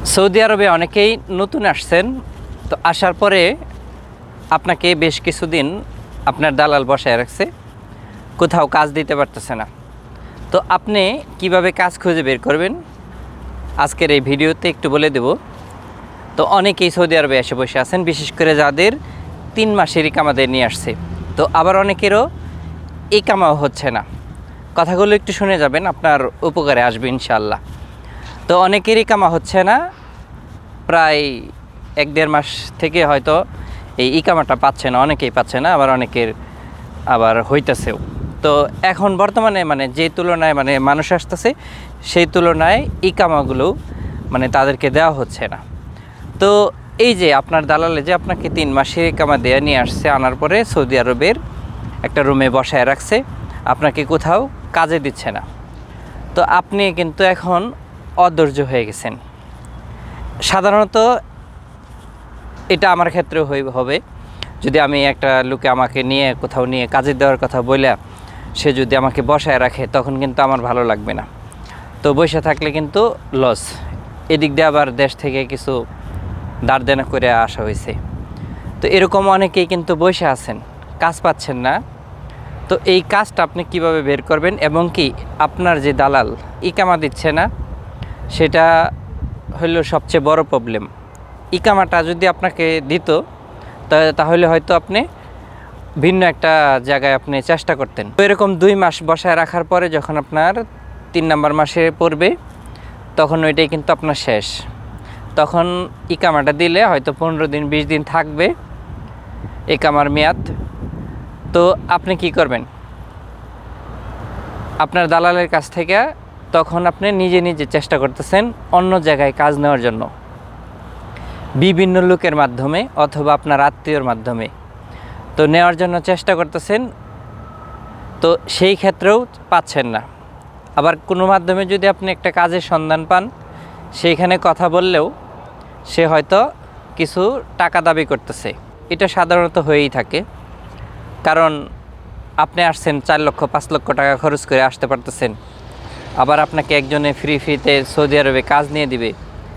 Saudi আরবে অনেকেই নতুন আসছেন, তো আসার পরে আপনাকে বেশ কিছুদিন আপনার দালাল বসায় রাখছে, কোথাও কাজ দিতে পারতেছে না। তো আপনি কিভাবে কাজ খুঁজে বের করবেন আজকের এই ভিডিওতে একটু বলে দেব। তো অনেকেই সৌদি আরবে এসে বসে আছেন, বিশেষ করে যাদের 3 মাসের ইকামাদের নিয়ে আসছে। তো আবার অনেকেরও ইকামাও হচ্ছে না। কথাগুলো একটু শুনে যাবেন, আপনার উপকারে আসবে ইনশাআল্লাহ। তো অনেকেরই ইকামা হচ্ছে না, প্রায় 1-1.5 মাস থেকে হয়তো এই ইকামাটা পাচ্ছে না, অনেকেই পাচ্ছে না, আবার অনেকের আবার হইতেছেও। তো এখন বর্তমানে যে তুলনায় মানুষ আসতেছে, সেই তুলনায় ইকামাগুলো তাদেরকে দেওয়া হচ্ছে না। তো এই যে আপনার দালালে যে আপনাকে 3 মাসের ইকামা দেয়া নিয়ে আসছে, আনার পরে সৌদি আরবের একটা রুমে বসায় রাখছে, আপনাকে কোথাও কাজে দিচ্ছে না। তো আপনি কিন্তু এখন অধৈর্য হয়ে গেছেন। সাধারণত এটা আমার ক্ষেত্রেও হবে, যদি আমি একটা লোকে আমাকে নিয়ে কোথাও নিয়ে কাজে দেওয়ার কথা বলে সে যদি আমাকে বসায় রাখে, তখন কিন্তু আমার ভালো লাগবে না। তো বসে থাকলে কিন্তু লস। এদিক দিয়ে আবার দেশ থেকে কিছু দাঁড় দেনা করে আসা হয়েছে। তো এরকম অনেকেই কিন্তু বসে আছেন, কাজ পাচ্ছেন না। তো এই কাজটা আপনি কিভাবে বের করবেন, এবং কি আপনার যে দালাল ইকামা দিচ্ছে না, সেটা হলো সবচেয়ে বড় প্রবলেম। ইকামাটা যদি আপনাকে দিত, তাহলে হয়তো আপনি ভিন্ন একটা জায়গায় আপনি চেষ্টা করতেন। তো এরকম 2 মাস বসায় রাখার পরে যখন আপনার 3 নম্বর মাসে পড়বে, তখন ওইটাই কিন্তু আপনার শেষ। তখন ইকামাটা দিলে হয়তো 15 দিন 20 দিন থাকবে ইকামার মেয়াদ। তো আপনি কি করবেন? আপনার দালালের কাছ থেকে তখন আপনি নিজে নিজে চেষ্টা করতেছেন অন্য জায়গায় কাজ নেওয়ার জন্য, বিভিন্ন লোকের মাধ্যমে অথবা আপনার আত্মীয়র মাধ্যমে। তো নেওয়ার জন্য চেষ্টা করতেছেন, তো সেই ক্ষেত্রেও পাচ্ছেন না। আবার কোনো মাধ্যমে যদি আপনি একটা কাজের সন্ধান পান, সেইখানে কথা বললেও সে হয়তো কিছু টাকা দাবি করতেছে। এটা সাধারণত হয়েই থাকে, কারণ আপনি আসছেন 4 লক্ষ 5 লক্ষ টাকা খরচ করে আসতে পারতেছেন, আবার আপনাকে একজনে ফ্রিতে সৌদি আরবে কাজ নিয়ে দিবে,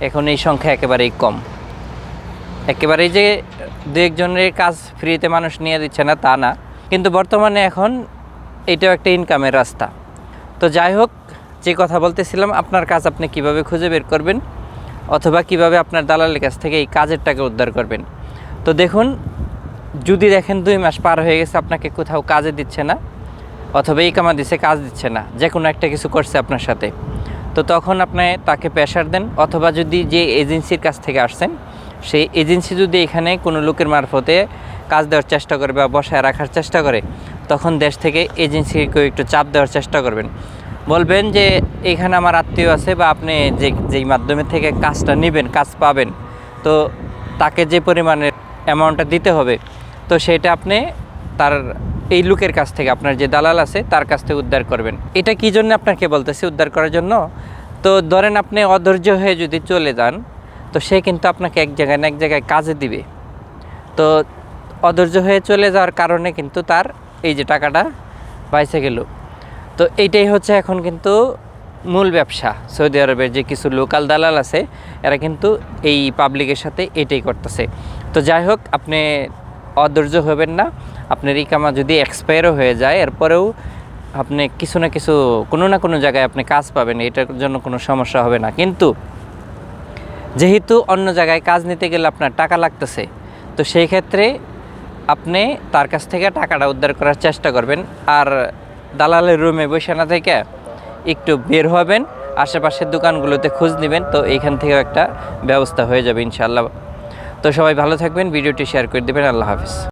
এখন এই সংখ্যা একেবারেই কম। একেবারেই যে 2-1 জনের কাজ ফ্রিতে মানুষ নিয়ে দিচ্ছে না তা না, কিন্তু বর্তমানে এখন এটাও একটা ইনকামের রাস্তা। তো যাই হোক, যে কথা বলতেছিলাম, আপনার কাজ আপনি কিভাবে খুঁজে বের করবেন, অথবা কিভাবে আপনার দালালের কাছ থেকে এই কাজের টাকা উদ্ধার করবেন। তো দেখুন, যদি দেখেন 2 মাস পার হয়ে গেছে, আপনাকে কোথাও কাজে দিচ্ছে না, অথবা ইকামা দিচ্ছে কাজ দিচ্ছে না, যে কোনো একটা কিছু করছে আপনার সাথে, তো তখন আপনি তাকে প্রেশার দেন। অথবা যদি যে এজেন্সির কাছ থেকে আসছেন, সেই এজেন্সি যদি এখানে কোনো লোকের মারফতে কাজ দেওয়ার চেষ্টা করে বা বসায় রাখার চেষ্টা করে, তখন দেশ থেকে এজেন্সিকে একটু চাপ দেওয়ার চেষ্টা করবেন। বলবেন যে এখানে আমার আত্মীয় আছে, বা আপনি যেই মাধ্যমে থেকে কাজটা নেবেন, কাজ পাবেন, তো তাকে যে পরিমাণের অ্যামাউন্টটা দিতে হবে, তো সেটা আপনি তার এই লোকের কাছ থেকে, আপনার যে দালাল আছে তার কাছ থেকে উদ্ধার করবেন। এটা কী জন্য আপনাকে বলতেছি, উদ্ধার করার জন্য। তো ধরেন আপনি অধৈর্য হয়ে যদি চলে যান, তো সে কিন্তু আপনাকে এক জায়গায় না এক জায়গায় কাজে দিবে। তো অধৈর্য হয়ে চলে যাওয়ার কারণে কিন্তু তার এই যে টাকাটা বাইসে গেল। তো এইটাই হচ্ছে এখন কিন্তু মূল ব্যবসা। সৌদি আরবের যে কিছু লোকাল দালাল আছে, এরা কিন্তু এই পাবলিকের সাথে এটাই করতেছে। তো যাই হোক, আপনি অধৈর্য হবেন না। আপনার ইকামা যদি এক্সপায়ারও হয়ে যায়, এরপরেও আপনি কিছু না কিছু কোনো না কোনো জায়গায় আপনি কাজ পাবেন, এটার জন্য কোনো সমস্যা হবে না। কিন্তু যেহেতু অন্য জায়গায় কাজ নিতে গেলে আপনার টাকা লাগতেছে, তো সেই ক্ষেত্রে আপনি তার কাছ থেকে টাকাটা উদ্ধার করার চেষ্টা করবেন। আর দালালের রুমে বসে না থেকে একটু বের হবেন, আশেপাশের দোকানগুলোতে খোঁজ নেবেন, তো এইখান থেকেও একটা ব্যবস্থা হয়ে যাবে ইনশাআল্লাহ। তো সবাই ভালো থাকবেন, ভিডিওটি শেয়ার করে দেবেন। আল্লাহ হাফিজ।